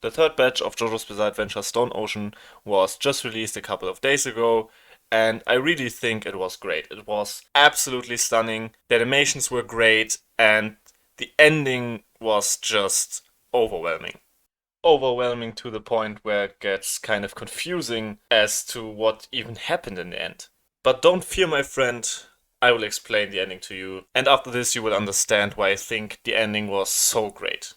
The third batch of JoJo's Bizarre Adventure Stone Ocean was just released a couple of days ago, and I really think it was great. It was absolutely stunning, the animations were great, and the ending was just overwhelming. Overwhelming to the point where it gets kind of confusing as to what even happened in the end. But don't fear, my friend, I will explain the ending to you, and after this, you will understand why I think the ending was so great.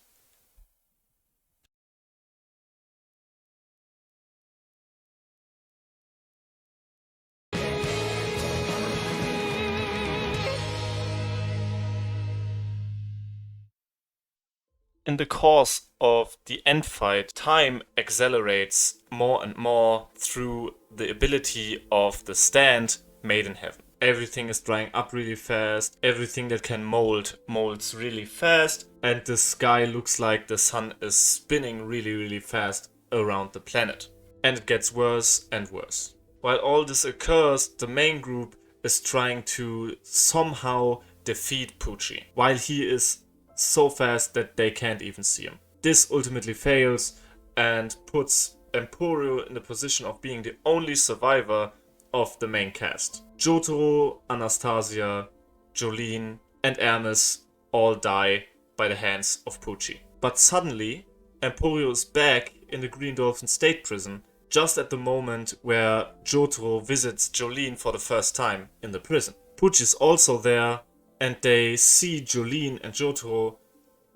In the course of the end fight, time accelerates more and more through the ability of the stand made in heaven. Everything is drying up really fast, everything that can mold molds really fast, and the sky looks like the sun is spinning really, really fast around the planet. And it gets worse and worse. While all this occurs, the main group is trying to somehow defeat Pucci, while he is so fast that they can't even see him. This ultimately fails and puts Emporio in the position of being the only survivor of the main cast. Jotaro, Anastasia, Jolene, and Ernest all die by the hands of Pucci. But suddenly, Emporio is back in the Green Dolphin State Prison just at the moment where Jotaro visits Jolene for the first time in the prison. Pucci is also there, and they see Jolene and Jotaro,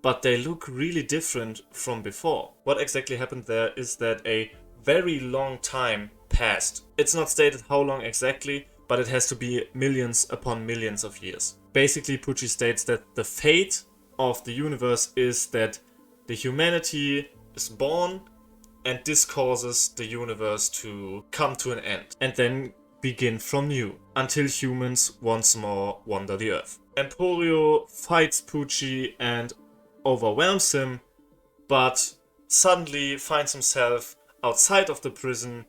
but they look really different from before. What exactly happened there is that a very long time passed. It's not stated how long exactly, but it has to be millions upon millions of years. Basically, Pucci states that the fate of the universe is that the humanity is born, and this causes the universe to come to an end and then begin from new until humans once more wander the earth. Emporio fights Pucci and overwhelms him, but suddenly finds himself outside of the prison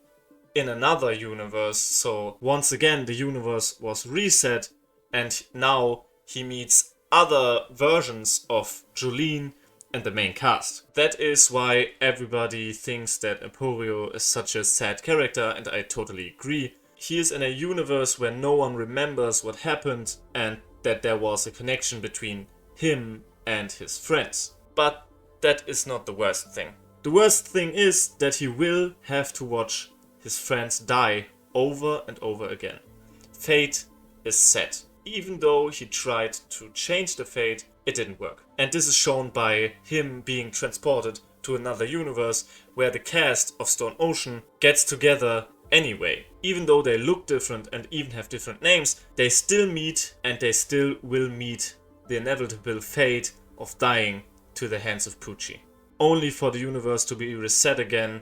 in another universe. So once again, the universe was reset, and now he meets other versions of Jolene and the main cast. That is why everybody thinks that Emporio is such a sad character, and I totally agree. He is in a universe where no one remembers what happened and that there was a connection between him and his friends. But that is not the worst thing. The worst thing is that he will have to watch his friends die over and over again. Fate is set. Even though he tried to change the fate, it didn't work. And this is shown by him being transported to another universe where the cast of Stone Ocean gets together anyway. Even though they look different and even have different names, they still meet, and they still will meet the inevitable fate of dying to the hands of Pucci. Only for the universe to be reset again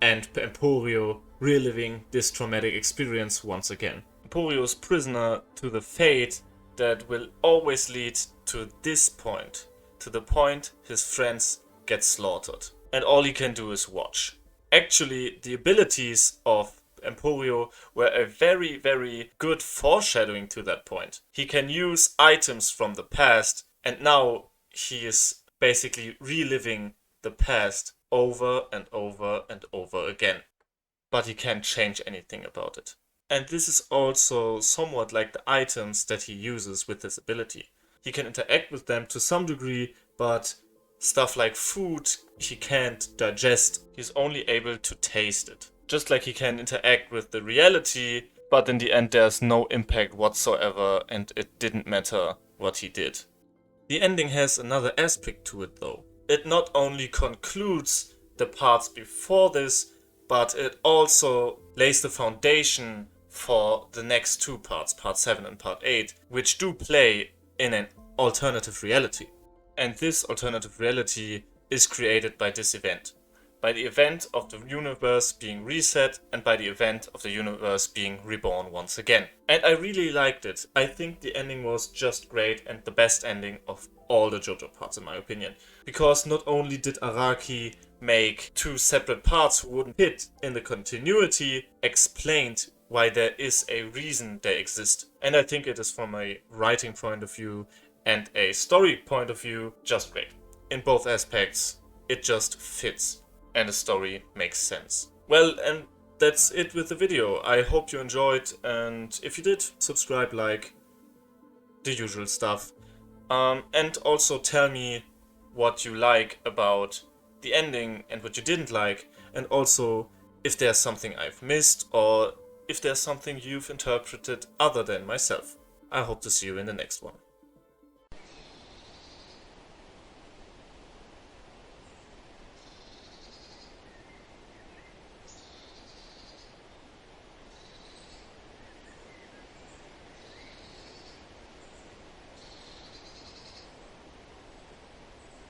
and Emporio reliving this traumatic experience once again. Emporio is prisoner to the fate that will always lead to this point, to the point his friends get slaughtered. And all he can do is watch. Actually, the abilities of Emporio were a very, very good foreshadowing to that point. He can use items from the past, and now he is basically reliving the past over and over and over again. But he can't change anything about it. And this is also somewhat like the items that he uses with this ability. He can interact with them to some degree, but stuff like food he can't digest. He's only able to taste it. Just like he can interact with the reality, but in the end there's no impact whatsoever, and it didn't matter what he did. The ending has another aspect to it though. It not only concludes the parts before this, but it also lays the foundation for the next two parts, part 7 and part 8, which do play in an alternative reality. And this alternative reality is created by this event. By the event of the universe being reset, and by the event of the universe being reborn once again. And I really liked it. I think the ending was just great, and the best ending of all the JoJo parts in my opinion. Because not only did Araki make two separate parts who wouldn't fit in the continuity, explained why there is a reason they exist. And I think it is, from a writing point of view and a story point of view, just great. In both aspects, it just fits. and the story makes sense. Well, and that's it with the video. I hope you enjoyed, and if you did, subscribe, like, the usual stuff. And also tell me what you like about the ending and what you didn't like, and also if there's something I've missed or if there's something you've interpreted other than myself. I hope to see you in the next one.